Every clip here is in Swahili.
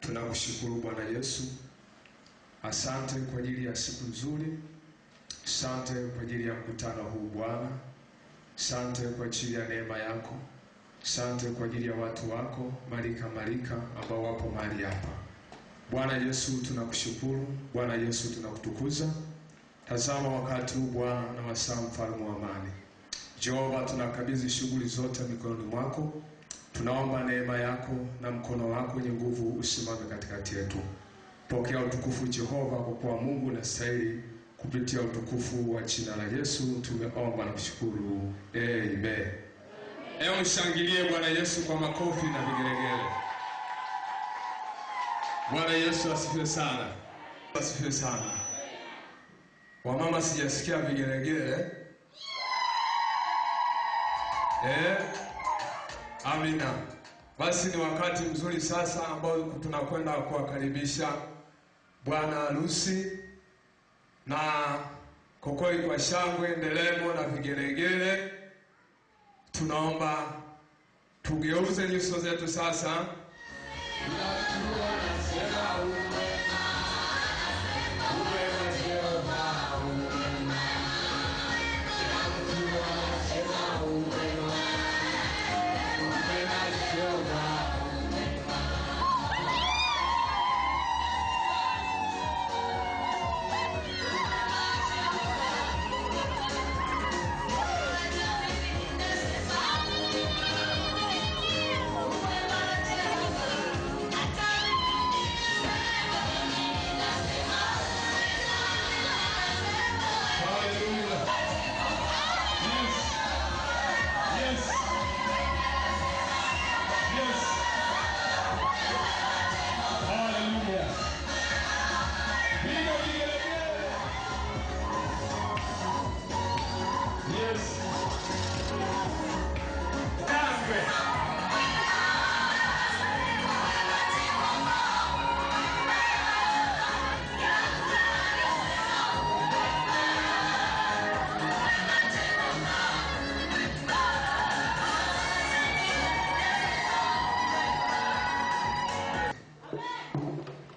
Tunakushukuru Bwana Yesu. Asante kwa ajili ya siku nzuri. Asante kwa ajili ya mkutano huu Bwana. Asante kwa ajili ya neema yako. Asante kwa ajili ya watu wako marika ambao wapo mahali hapa. Bwana Yesu tunakushukuru. Bwana Yesu tunakutukuza. Tazama wakati huu Bwana na wasaa mfalme wa amani. Jehova, tunakabidhi shughuli zote mikononi mwako. Tunaomba neema yako na mkono wako wenye nguvu usimame katikati yetu. Pokea utukufu Jehova, kwa kuwa Mungu unastahili. Kupitia utukufu wa jina la Yesu tumeomba na kushukuru. Amen. Hebu mshangilie Bwana Yesu kwa makofi na vigelegele. Bwana Yesu asifiwe sana. Asifiwe sana. Wamama sijasikia vigelegele. Amina. Basi ni wakati mzuri sasa ambao tunakwenda kuwakaribisha bwana harusi, na kokoi kwa shangwe, ndelemo na vigelegele. Tunaomba tugeuze nyuso zetu sasa.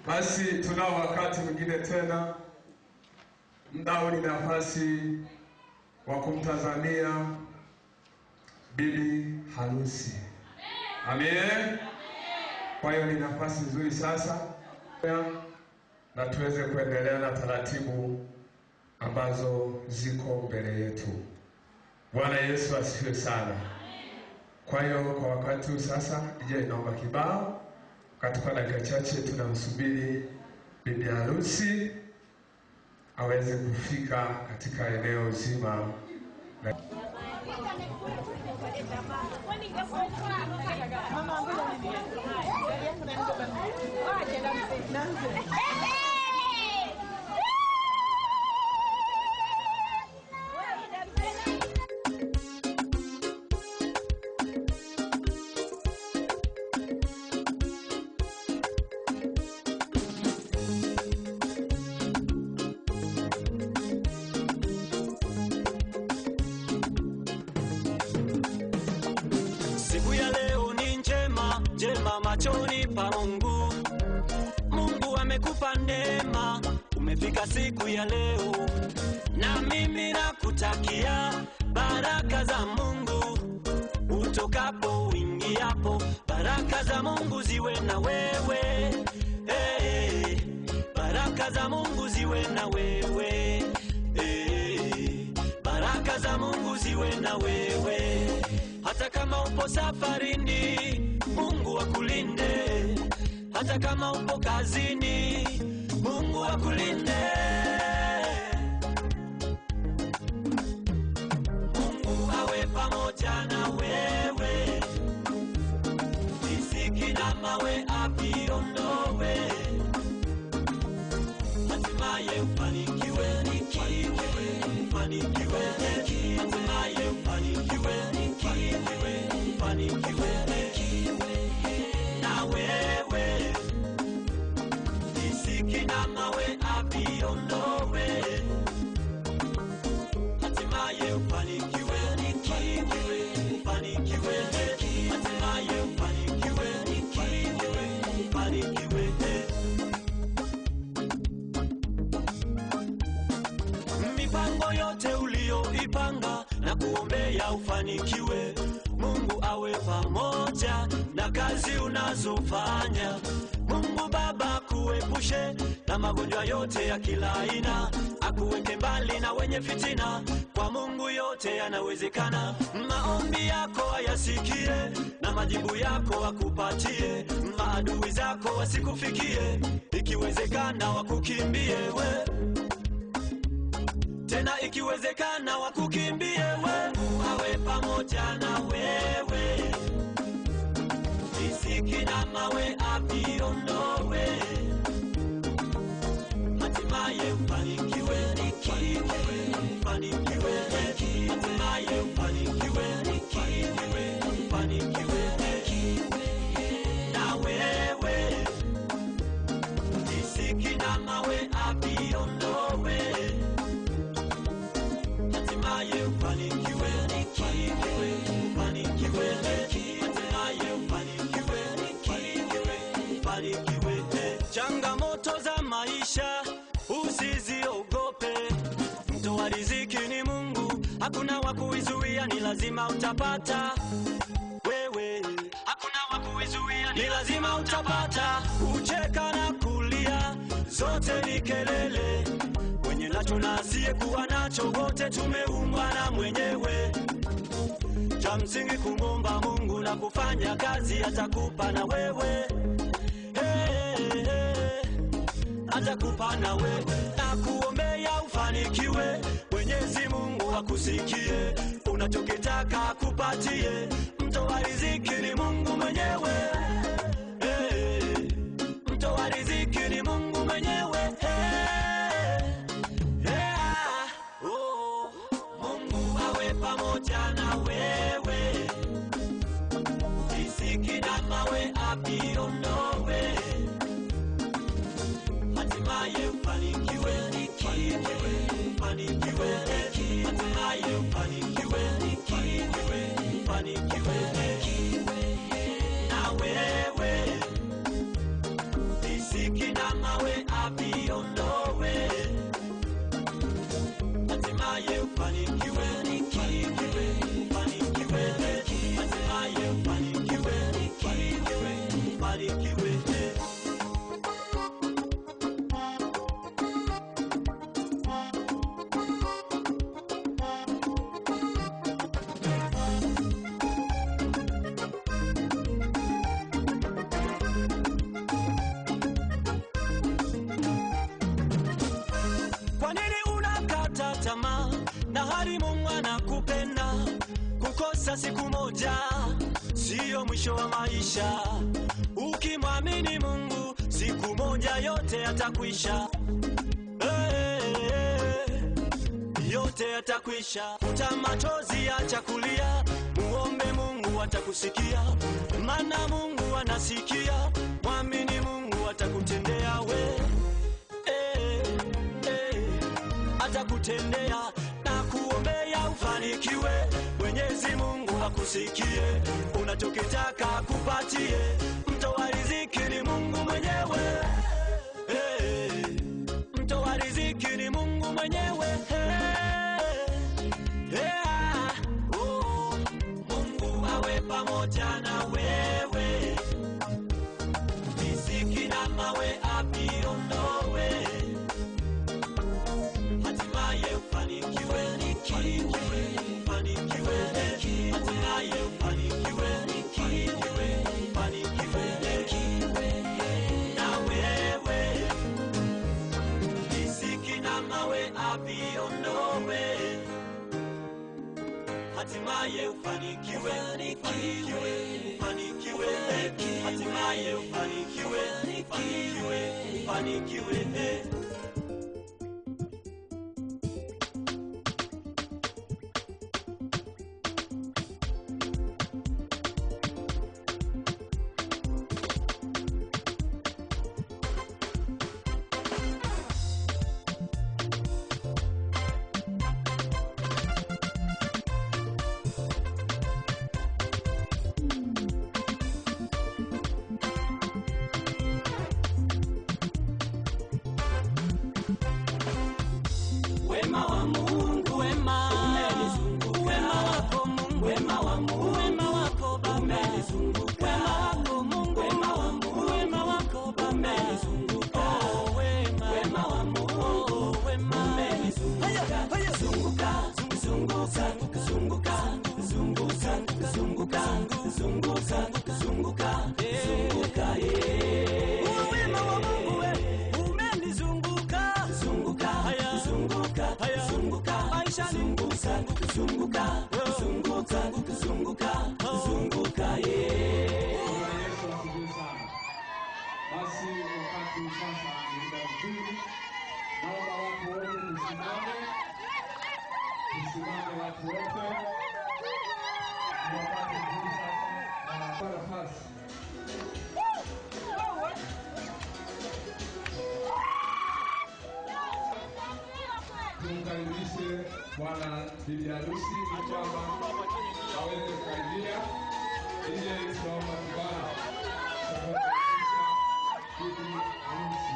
Basi tunao wakati mwingine tena, mdao ni nafasi wa kumtazamia bibi harusi. Amen. Kwa hiyo ni nafasi nzuri sasa na tuweze kuendelea na taratibu ambazo ziko mbele yetu. Bwana Yesu asifiwe sana. Kwa hiyo kwa wakati sasa, je, naomba kibao katika dakika chache tunamsubiri bibi harusi aweze kufika katika eneo zima la machoni pa Mungu. Mungu amekupa neema, umefika siku ya leo, na mimi nakutakia baraka za Mungu. Utokapo uingiapo, baraka za Mungu ziwe na wewe. Baraka za Mungu ziwe na wewe. Baraka za Mungu ziwe na wewe. Hata kama upo safarini, Mungu akulinde. Hata kama upo kazini, Mungu akulinde. Mungu awe pamoja na wewe. Riziki na mawe aviondoe. Hatimaye ufanikiwe, ufanikiwe. Hatimaye ufanikiwe, ufanikiwe. Na wewe riziki na mawe aviondoe. Hatimaye ufanikiwe, ufanikiwe. Hatimaye ufanikiwe, ufanikiwe. Mipango yote ulioipanga na kuombea ufanikiwe. Mungu awe pamoja na kazi unazofanya. Mungu Baba kuepushe na magonjwa yote ya kila aina, akuweke mbali na wenye fitina. Kwa Mungu yote yanawezekana. Maombi yako ayasikie na majibu yako akupatie. Maadui zako wasikufikie, ikiwezekana wakukimbie we. Tena ikiwezekana wakukimbie we. Mungu awe pamoja na wewe. Riziki na mawe aviondoe. Hatimaye ufanikiwe, ufanikiwe. Hatimaye ufanikiwe, ufanikiwe. Na wewe riziki na mawe aviondoe. Hatimaye ufanikiwe, ufanikiwe. Hatimaye ufanikiwe, ufanikiwe. Changamoto za maisha usiziogope. Mtoa riziki ni Mungu, hakuna wa kuizuia, ni lazima utapata. Wewe hakuna wa kuizuia, ni lazima utapata. Ucheka na kulia, zote ni kelele. Mwenye nacho na asiyekuwa nacho, wote tumeumbwa na mwenyewe. Cha msingi kumomba Mungu na kufanya kazi, atakupa na wewe. Atakupa na wewe. Na kuombea ufanikiwe, Mwenyezi Mungu akusikie. Unachokitaka akupatie. Mtoa riziki ni Mungu mwenyewe. Mtoa riziki ni Mungu mwenyewe. Mungu awe pamoja na wewe. Riziki na mawe aviondoe. Hatimaye ufanikiwe, ufanikiwe. Hatimaye ufanikiwe, ufanikiwe. Na wewe riziki na mawe aviondoe. Hatimaye ufanikiwe, ufanikiwe. Hatimaye ufanikiwe, ufanikiwe. tamaa, na hali Mungu anakupenda. Kukosa siku moja sio mwisho wa maisha. Ukimwamini Mungu, siku moja yote yatakwisha. Yote yatakwisha. Futa machozi, acha kulia, muombe Mungu atakusikia, maana Mungu anasikia. Mwamini Mungu atakutendea we, atakutendea na kuombea ufanikiwe. Mwenyezi Mungu akusikie, unachokitaka kupatie. Mtoa riziki ni Mungu mwenyewe, mtoa riziki ni Mungu mwenyewe. Mungu awe pamoja na wewe, riziki na mawe apiondoe, hatimaye ufanikiwe, ufanikiwe, hatimaye ufanikiwe, ufanikiwe na wewe, riziki na mawe apiondoe, hatimaye ufanikiwe, ufanikiwe, hatimaye ufanikiwe, ufanikiwe. Wema wa Mungu, wema umenizunguka. Wema wako Mungu, wema wa Mungu, wema wako Baba umenizunguka. Wema wako Mungu, wema wa Mungu, wema wako Baba umenizunguka. Wema wa Mungu, wema umenizunguka. Zunguka, zunguka, zunguka, zunguka, zunguka, zunguka, zunguka, zunguka, wema wa Mungu umenizunguka. Zunguka, zunguka, zunguka, maisha zunguka, zunguka, zunguka, zunguka, zunguka. Yesu asifiwe sana. Basi wakati sasa ni muda mzuri, naomba watu wote tusimame, watu wote. Ni wakati mzuri sasa na kwa nafasi. Tumkaribishe bwana bibi harusi ili kwamba aweze kukaribia. Ili tunaomba kibali kukaribisha bibi harusi.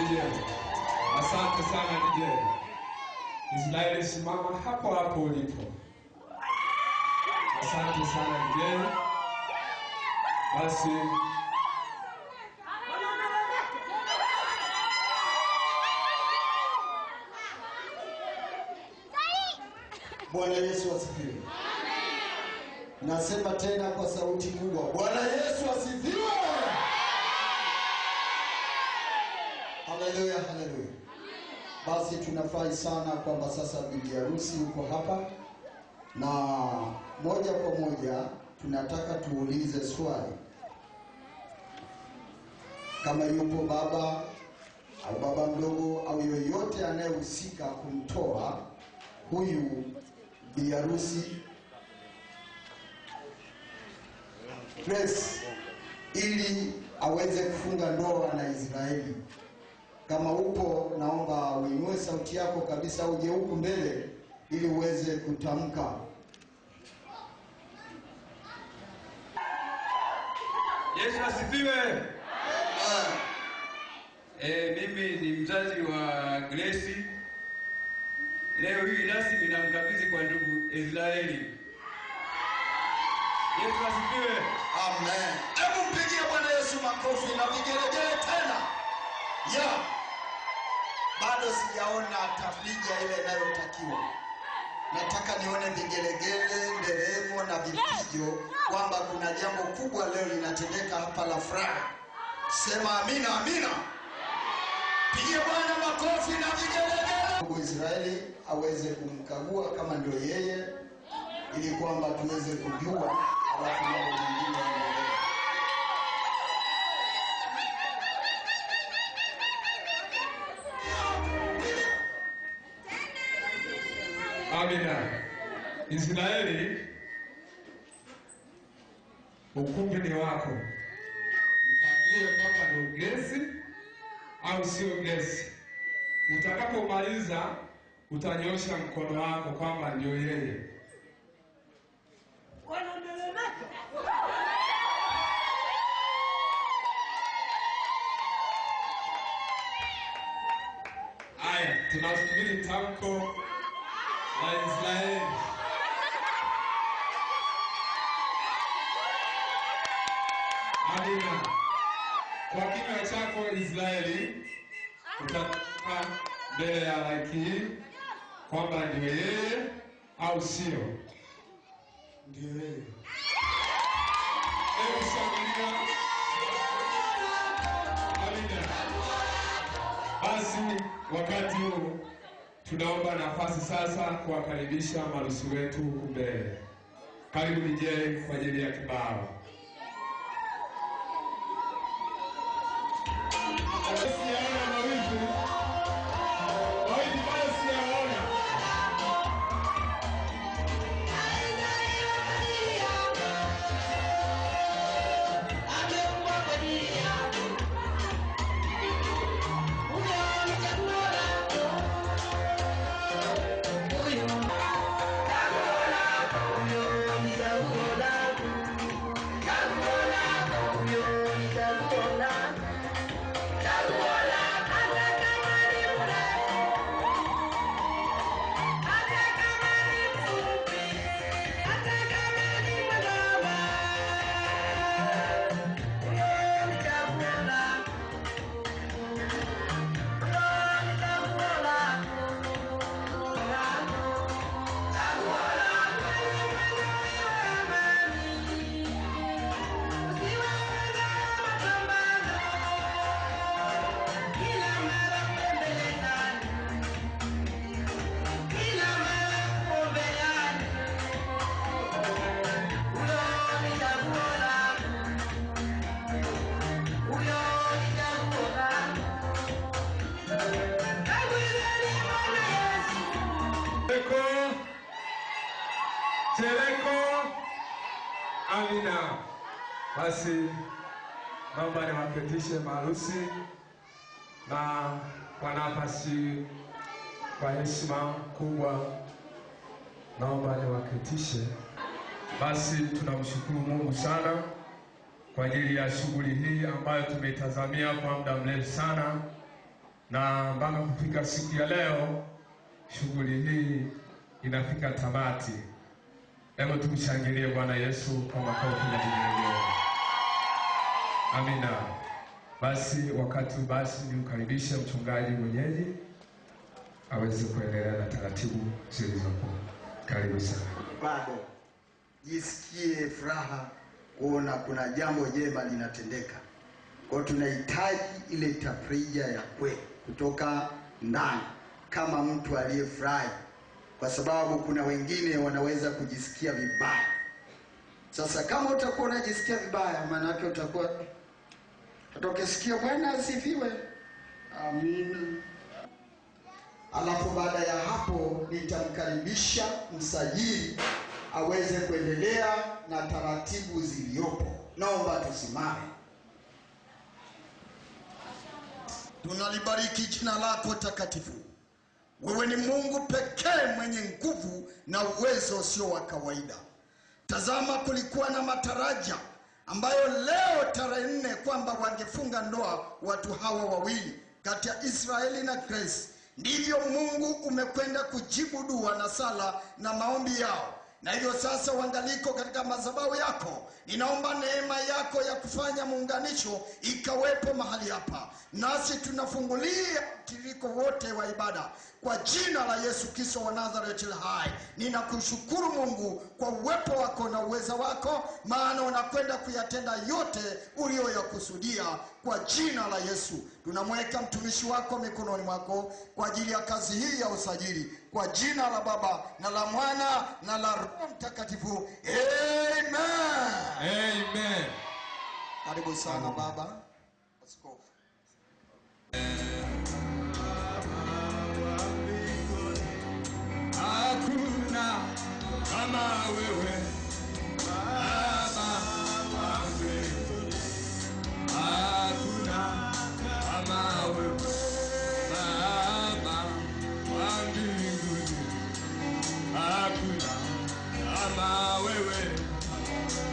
DJ. Asante sana DJ. Israeli, simama hapo hapo ulipo. Asante sana DJ. Basi Bwana Yesu asifiwe. Amen. Nasema tena kwa sauti kubwa, Bwana Yesu asifiwe. Haleluya, haleluya. Basi tunafurahi sana kwamba sasa bibi harusi yuko hapa, na moja kwa moja tunataka tuulize swali. Kama yupo baba au baba mdogo au yoyote anayehusika kumtoa huyu bibi harusi Grace ili aweze kufunga ndoa na Israeli, kama upo, naomba uinue sauti yako kabisa, uje huku mbele ili uweze kutamka. Yesu asifiwe. Mimi ni mzazi wa Grace. Leo hii rasmi ninamkabidhi kwa ndugu Israeli. Yesu asifiwe. Amen. Hebu mpigie Bwana Yesu makofi na vigelegele tena. Bado sijaona tafrija ile inayotakiwa. Nataka nione vigelegele, nderemo na vipijo kwamba kuna jambo kubwa leo linatendeka hapa la furaha. Sema amina, amina. Pigie Bwana makofi na vigelegele. Ndugu Israeli aweze kumkagua kama ndio yeye, ili kwamba tuweze kujua, alafu mambo mengine yaendelee. Amina. Israeli, ukumbi ni wako. Nikague kama ndio gesi au sio gesi. Utakapomaliza utanyosha mkono wako kwamba ndio yeye. Aya, tunasubiri tamko la Israeli. Amina. Kwa kinywa chako Israeli utatoka mbele ya laiki kwamba ndio yeye au sio? Ndio yeye. Hebu shangilia. Amina. Basi wakati huu tunaomba nafasi sasa kuwakaribisha marusi wetu huku mbele. Karibu DJ kwa ajili ya kibao. Amina. Basi naomba niwaketishe maharusi, na kwa nafasi, kwa heshima kubwa naomba niwaketishe. Basi tunamshukuru Mungu sana kwa ajili ya shughuli hii ambayo tumeitazamia kwa muda mrefu sana, na mpaka kufika siku ya leo shughuli hii inafika tamati. Hebu tumshangilie Bwana Yesu kwa makofi na vigelegele. Amina. Basi wakati nimkaribishe mchungaji mwenyeji aweze kuendelea na taratibu zilizopo. Karibu sana. Bado jisikie furaha kuona kuna jambo jema linatendeka. Kwa tunahitaji ile tafrija ya kweli kutoka ndani kama mtu aliyefurahi, kwa sababu kuna wengine wanaweza kujisikia vibaya. Sasa kama utakuwa unajisikia vibaya, maana yake utakuwa utokisikia Bwana asifiwe. Amina. Alafu baada ya hapo nitamkaribisha msajili aweze kuendelea na taratibu ziliopo. Naomba tusimame. Tunalibariki jina lako takatifu. Wewe ni Mungu pekee mwenye nguvu na uwezo usio wa kawaida. Tazama, kulikuwa na matarajia ambayo leo tarehe 4 kwamba wangefunga ndoa watu hawa wawili kati ya Israeli na Grace. Ndivyo Mungu umekwenda kujibu dua na sala na maombi yao. Na hivyo sasa wangaliko katika madhabahu yako. Ninaomba neema yako ya kufanya muunganisho ikawepo mahali hapa. Nasi tunafungulia mtiririko wote wa ibada kwa jina la Yesu Kristo wa Nazareti hai. Ninakushukuru Mungu kwa uwepo wako na uweza wako, maana unakwenda kuyatenda yote uliyoyakusudia kwa jina la Yesu. Tunamweka mtumishi wako mikononi mwako kwa ajili ya kazi hii ya usajili, kwa jina la Baba na la Mwana na la Roho Mtakatifu. Amen. Amen. Karibu sana baba askofu. Hakuna kama wewe Baba wa mbinguni. Hakuna kama wewe Baba wa mbinguni. Hakuna kama wewe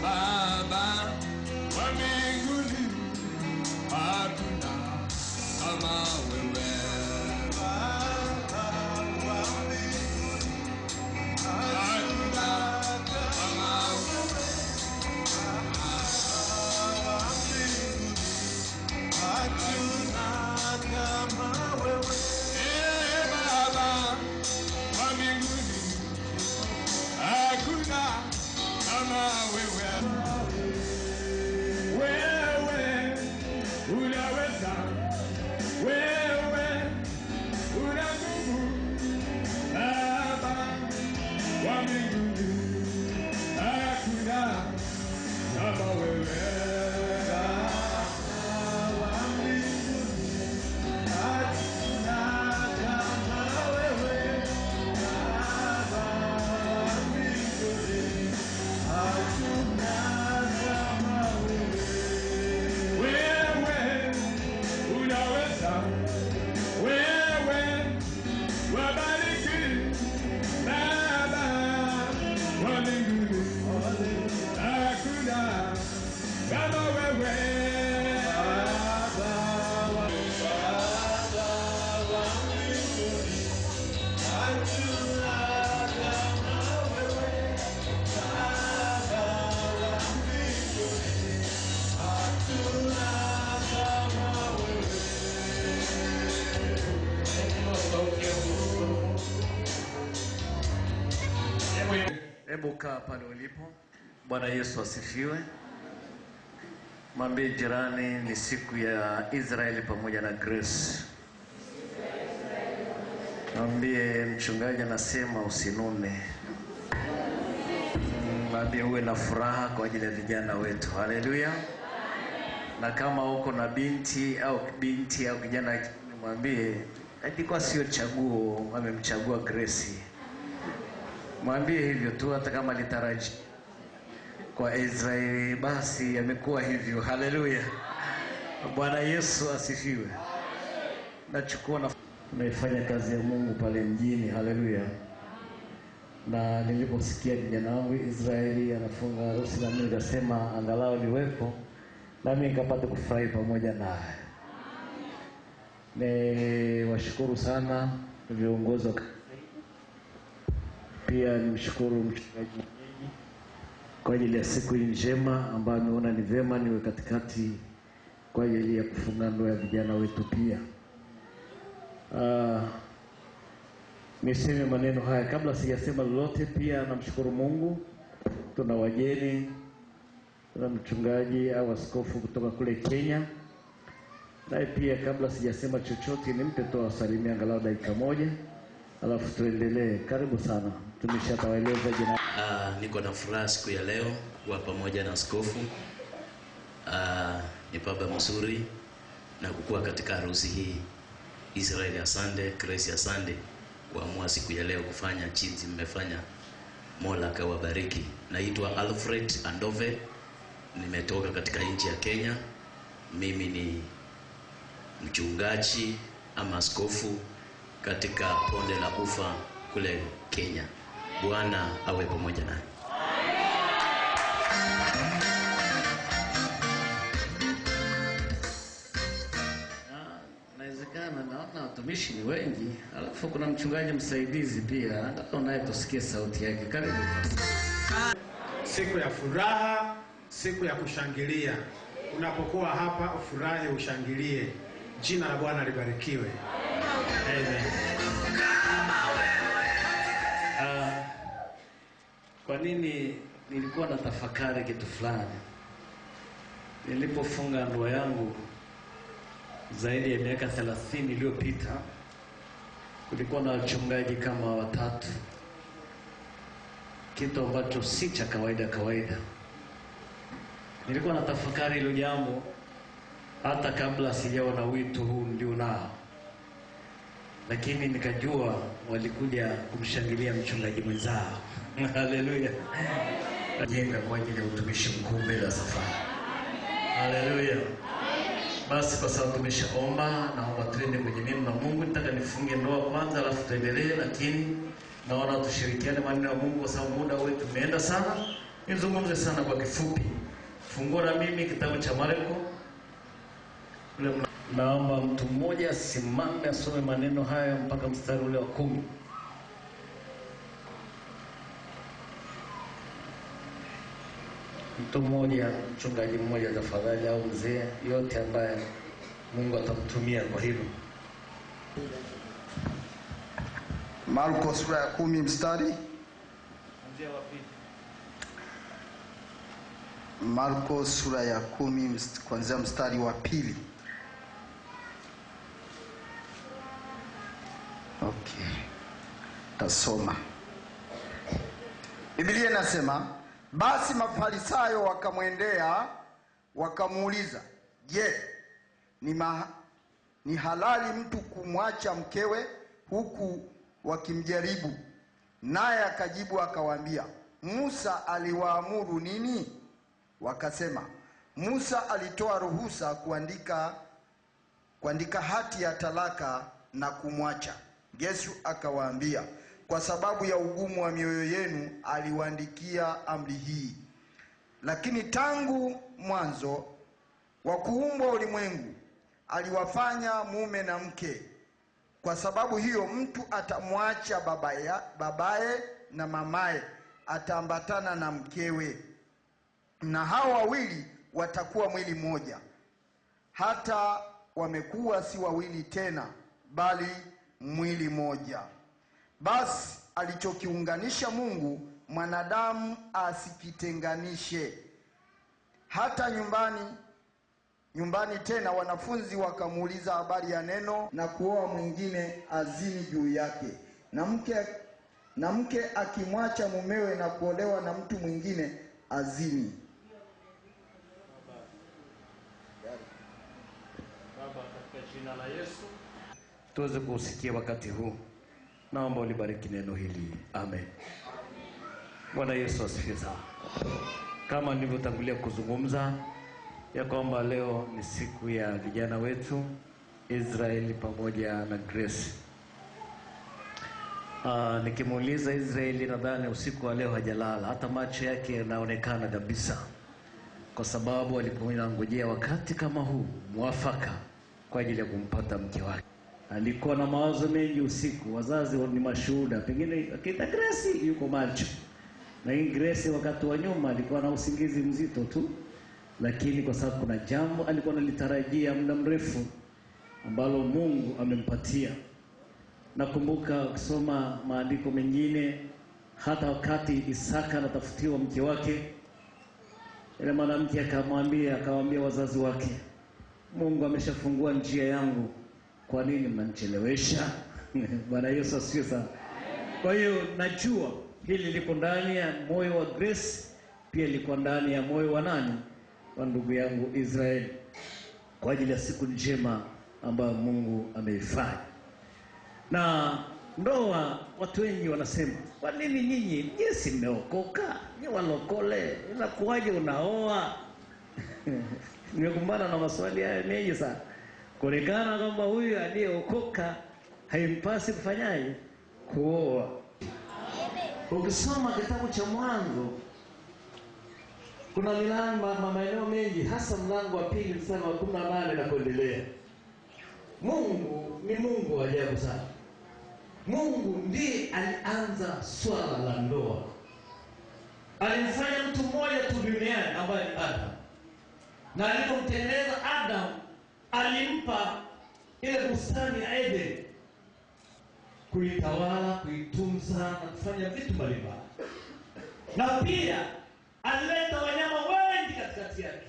Baba wa mbinguni. Hakuna kama wewe Hebu kaa pale ulipo. Bwana Yesu asifiwe. Mwambie jirani ni siku ya Israeli pamoja na Grace. Mwambie mchungaji anasema usinune. Mwambie uwe na furaha kwa ajili ya vijana wetu. Haleluya. Na kama uko na binti au kijana, mwambie ilikuwa sio chaguo, amemchagua Grace. Mwambie hivyo tu, hata kama litaraji kwa Israeli basi amekuwa hivyo. Haleluya. Bwana Yesu asifiwe. Nachukua na naifanya kazi ya Mungu pale mjini. Haleluya. Na niliposikia kijana wangu Israeli anafunga harusi, na mimi nikasema angalau niwepo na mimi nikapata kufurahi pamoja naye. Washukuru sana viongozi. Pia nimshukuru mchungaji kwa ajili ya siku hii njema ambayo ameona ni vema niwe katikati kwa ajili ya kufunga ndoa ya vijana wetu. Pia niseme maneno haya kabla sijasema lolote. Pia namshukuru Mungu, tuna wageni, tuna mchungaji au askofu kutoka kule Kenya. Na pia kabla sijasema chochote nimpe tu wasalimia angalau dakika moja, alafu tuendelee. Karibu sana. Tumeshatawaeleza jina. Niko na furaha siku ya leo kuwa pamoja na askofu. Ni baba mzuri na kukua katika harusi hii. Israeli asante, Grace asante kuamua siku ya leo kufanya jinsi mmefanya. Mola kawabariki. Naitwa Alfred Andove. Nimetoka katika nchi ya Kenya. Mimi ni mchungaji ama askofu katika Bonde la Ufa kule Kenya. Bwana awe pamoja naye. Inawezekana naona watumishi ni wengi, alafu kuna mchungaji msaidizi pia, nataka naye tusikie sauti yake. Karibu. Siku ya furaha, siku ya kushangilia. Unapokuwa hapa ufurahi, ushangilie. Jina la Bwana libarikiwe. Amen. Kwa nini nilikuwa na tafakari kitu fulani? Nilipofunga ndoa yangu zaidi ya miaka 30 iliyopita, kulikuwa na wachungaji kama watatu, kitu ambacho si cha kawaida. Nilikuwa na tafakari hilo jambo hata kabla sijaona wito huu ndio nao, lakini nikajua walikuja kumshangilia mchungaji mwenzao. Haleluya. Jenga kwa ajili ya utumishi mkuu mbele ya safari. Haleluya. Basi kwa sababu tumeshaomba, naomba tuende kwenye neno la Mungu. Nataka nifunge ndoa kwanza alafu tuendelee, lakini naona tushirikiane maneno ya Mungu kwa sababu muda wetu umeenda sana. Nizungumze sana kwa kifupi. Fungua na mimi kitabu cha Marko. Naomba mtu mmoja simame asome maneno haya mpaka mstari ule wa 10. Mtu mmoja, mchungaji mmoja tafadhali, au mzee yote ambaye Mungu atamtumia kwa hilo. Marko sura ya 10 mstari Mzee wa pili. Marko sura ya 10 kuanzia mstari wa 2. Okay. Tasoma. Biblia inasema, basi Mafarisayo wakamwendea wakamuuliza, "Je, ni halali mtu kumwacha mkewe?" huku wakimjaribu. Naye akajibu akawaambia, "Musa aliwaamuru nini?" Wakasema, "Musa alitoa ruhusa kuandika hati ya talaka na kumwacha." Yesu akawaambia, "Kwa sababu ya ugumu wa mioyo yenu aliwaandikia amri hii. Lakini tangu mwanzo wa kuumbwa ulimwengu aliwafanya mume na mke. Kwa sababu hiyo mtu atamwacha babaye na mamaye, ataambatana na mkewe, na hao wawili watakuwa mwili mmoja. Hata wamekuwa si wawili tena, bali mwili moja. Basi alichokiunganisha Mungu, mwanadamu asikitenganishe." Hata nyumbani tena wanafunzi wakamuuliza habari ya neno na kuoa mwingine azini juu yake. Na mke akimwacha mumewe na kuolewa na mtu mwingine azini. Baba, katika jina la Yesu tuweze kusikia wakati huu, naomba ulibariki neno hili. Amen. Bwana Yesu asifiwe sana. Kama nilivyotangulia kuzungumza ya kwamba leo ni siku ya vijana wetu Israeli pamoja na Grace. Nikimuuliza Israeli, nadhani usiku wa leo hajalala, hata macho yake yanaonekana kabisa, kwa sababu alipoingojea wakati kama huu mwafaka kwa ajili ya kumpata mke wake. Alikuwa na mawazo mengi usiku. Wazazi ni mashuhuda, pengine akiita Grace yuko macho, lakini Grace wakati wa nyuma alikuwa na usingizi mzito tu, lakini kwa sababu kuna jambo alikuwa analitarajia muda mrefu ambalo Mungu amempatia. Nakumbuka kusoma maandiko mengine, hata wakati Isaka anatafutiwa mke wake, ile mwanamke akamwambia wazazi wake, Mungu ameshafungua njia yangu, kwa nini mnanichelewesha? Bwana Yesu asifiwe sana. Kwa hiyo najua hili liko ndani ya moyo wa Grace, pia liko ndani ya moyo wa nani? Wa ndugu yangu Israeli, kwa ajili ya siku njema ambayo Mungu ameifanya. Na ndoa, watu wengi wanasema, kwa nini nyinyi si mmeokoka? Ni walokole, inakuwaje unaoa? Nimekumbana na maswali haya mengi sana. Kuonekana kwamba huyu aliyeokoka haimpasi kufanyaje? Kuoa. Ukisoma kitabu cha Mwanzo, kuna milango maeneo mengi, hasa mlango wa 2 mstari wa 18 na kuendelea. Mungu ni Mungu wa ajabu sana. Mungu ndiye alianza swala la ndoa. Alimfanya mtu mmoja tu duniani ambaye ni Adam. Na alipomtengeneza Adam, alimpa ile bustani ya Eden kuitawala, kuitunza na kufanya vitu mbalimbali. Na pia alileta wanyama wengi katikati yake.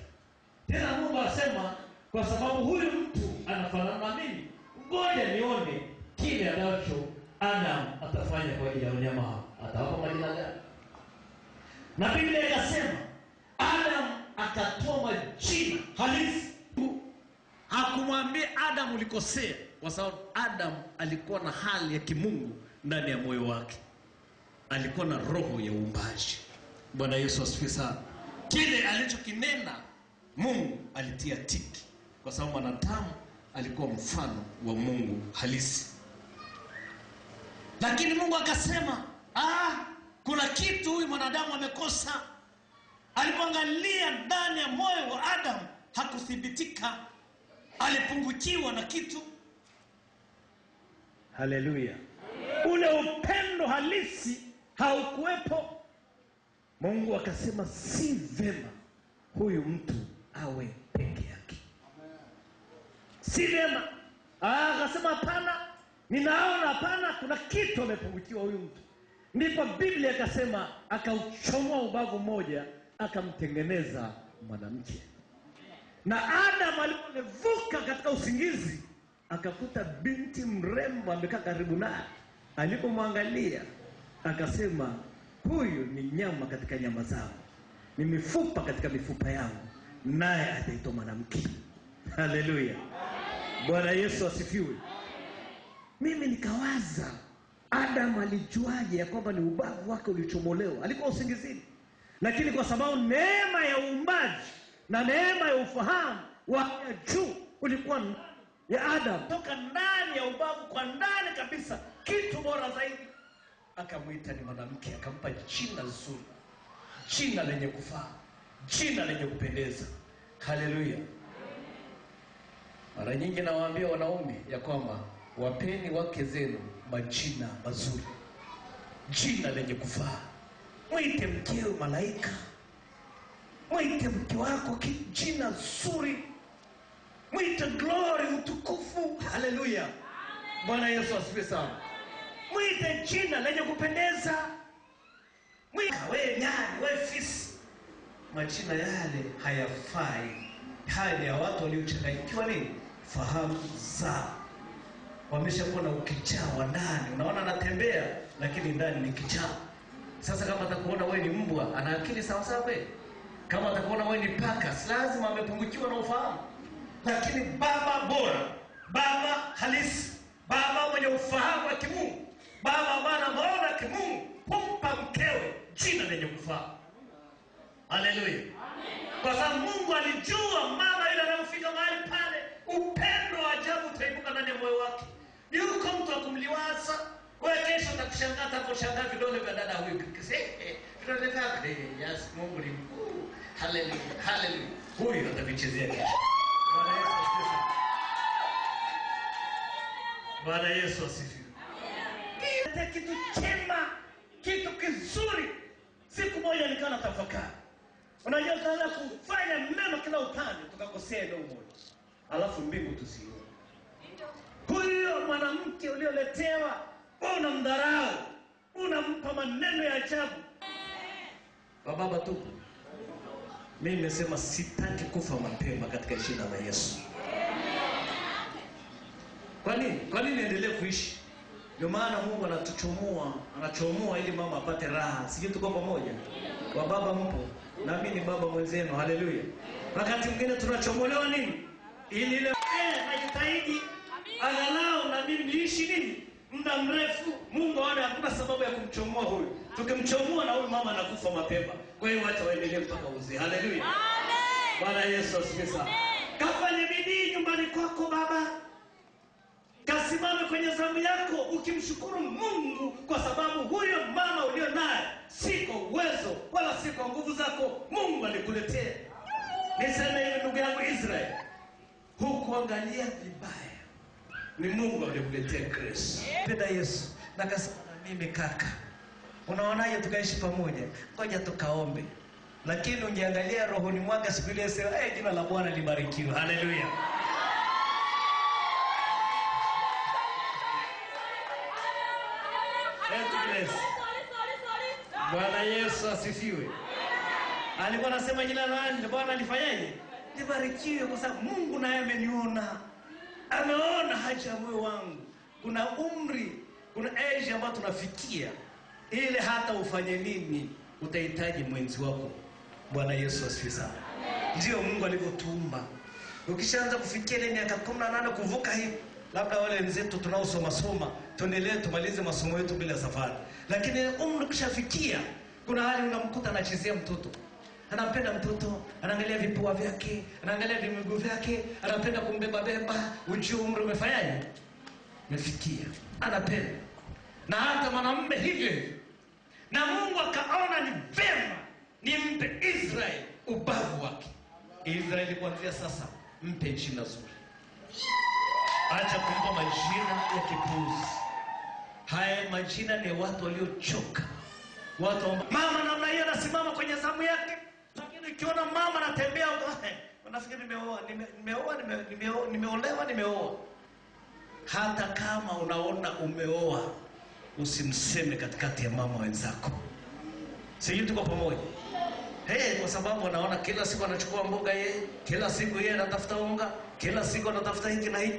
Tena Mungu asema, kwa sababu huyu mtu anafanana na mimi, ngoja nione kile ambacho Adam atafanya kwa ajili ya wanyama hao. Atawapa majina gani? Na Biblia ikasema Adam akatoa majina halisi. Hakumwambia Adam ulikosea, kwa sababu Adam alikuwa na hali ya kimungu ndani ya moyo wake. Alikuwa na roho ya uumbaji. Bwana Yesu asifiwe sana. Kile alichokinena Mungu alitia tiki, kwa sababu mwanadamu alikuwa mfano wa Mungu halisi. Lakini Mungu akasema, kuna kitu huyu mwanadamu amekosa. Alipoangalia ndani ya moyo wa Adam, hakuthibitika, alipungukiwa na kitu. Haleluya. Ule upendo halisi haukuwepo. Mungu akasema si vema huyu mtu awe peke yake. Si vema. Akasema hapana, ninaona hapana, kuna kitu amepungukiwa huyu mtu. Ndipo Biblia ikasema akauchomoa ubavu mmoja, akamtengeneza mwanamke. Na Adam alipovuka katika usingizi, akakuta binti mrembo amekaa karibu naye. Alipomwangalia akasema, huyu ni nyama katika nyama zangu, ni mifupa katika mifupa yangu, naye ataitwa mwanamke. Haleluya. Bwana Yesu asifiwe. Mimi nikawaza, Adam alijuaje ya kwamba ni ubavu wake ulichomolewa? Alikuwa usingizini. Lakini kwa sababu neema ya uumbaji na neema ya ufahamu wa juu ulikuwa ya Adam, toka ndani ya ubavu kwa ndani kabisa, kitu bora zaidi, akamwita ni mwanamke, akampa jina zuri, jina lenye kufaa, jina lenye kupendeza. Haleluya. Mara nyingi nawaambia wanaume ya kwamba wapeni wake zenu majina mazuri, jina lenye kufaa. Mwite mkeo malaika, mwite mke wako jina zuri, mwite glory, utukufu. Haleluya. Bwana Yesu asifiwe sana. Mwite jina lenye kupendeza. Mwite wewe nyani, wewe fisi. Majina yale hayafai. Haya ni ya watu waliochanganyikiwa nini? Fahamu zao. Wameshakuwa na ukichaa wa ndani. Unaona anatembea lakini ndani ni kichaa. Sasa kama atakuona wewe ni mbwa, ana akili sawa sawa kweli? Kama atakuona wewe ni paka, lazima amepungukiwa na ufahamu. Lakini baba bora, baba halisi, baba mwenye ufahamu wa kimungu, baba maana maona kimungu, humpa mkewe jina lenye kufaa. Haleluya. Kwa sababu Mungu alijua mama ile anayofika mahali pale, upendo wa ajabu utaibuka ndani ya moyo wake. Yuko mtu akumliwaza, wewe kesho utakushangaa, utakushangaa vidole vya dada huyu. Vidole vyake, yes, Mungu ni mkuu. Haleluya. Haleluya. Huyu atavichezea kesho. Bwana Yesu asifiwe. Bwana Yesu asifiwe. Kitu chema, kitu kizuri. Siku moja nikawa natafakari. Unajua tunaweza kufanya mema kila upande tukakosea eneo moja. Alafu mbingu tusione. Huyo mwanamke ulioletewa, unamdharau, unampa maneno ya ajabu. Baba tupo. Mimi nimesema sitaki kufa mapema katika jina la Yesu. Kwa nini niendelee kuishi? Ndio maana Mungu anachomoa ili mama apate raha. Sije tuko pamoja. Kwa baba mpo, na mimi ni baba mwenzenu. Haleluya. Wakati mwingine tunachomolewa nini? Ili ile najitahidi angalau na mimi niishi nini? Muda mrefu. Mungu aone hakuna sababu ya kumchomoa huyu. Tukimchomoa na huyu mama anakufa mapema. Kwa hiyo wacha waendelee mpaka uzee. Haleluya. Amen. Bwana Yesu asifiwe sana. Kafanye bidii nyumbani kwako baba. Kasimame kwenye zamu yako ukimshukuru Mungu kwa sababu huyo mama ulio naye si kwa uwezo wala si kwa nguvu zako, Mungu alikuletea. Niseme hivi ndugu yangu Israeli, hukuangalia vibaya. Ni Mungu alikuletea grace. Penda Yesu. Na kasema mimi kaka, unaonaje tukaishi pamoja? Ngoja tukaombe. Lakini ungeangalia rohoni mwake siku ile sema, jina la Bwana libarikiwe. Haleluya. Bwana Yesu asifiwe. Alikuwa anasema jina la Bwana lifanyaje? Libarikiwe, kwa sababu Mungu naye ameniona. Ameona haja ya moyo wangu. Kuna umri, kuna age ambayo tunafikia ile hata ufanye nini utahitaji mwenzi wako. Bwana Yesu asifiwe sana. Ndio Mungu alivyotuumba. Ukishaanza kufikia ile miaka 18 kuvuka hii, labda wale wenzetu tunaosoma tuendelee tumalize masomo yetu bila safari. Lakini umri ukishafikia, kuna hali unamkuta anachezea mtoto. Anampenda mtoto, anaangalia vipua vyake, anaangalia miguu vyake, anapenda kumbeba beba. Ujue umri umefanyaje? Umefikia. Anapenda. Na hata mwanamume hivyo. Na Mungu akaona ni vema nimpe Israeli ubavu wake. Israeli kuanzia sasa mpe jina zuri. Acha kumpa majina ya kipuzi. Haya majina ni watu waliochoka. Mama namna hiyo anasimama kwenye zamu yake. Lakini ukiona mama anatembea unafikiri nimeolewa. Hata kama unaona umeoa, usimseme katikati ya mama wenzako. Sisi tuko pamoja. Kwa sababu anaona kila siku anachukua mboga yeye, kila siku yeye anatafuta unga, kila siku anatafuta hiki na hiki.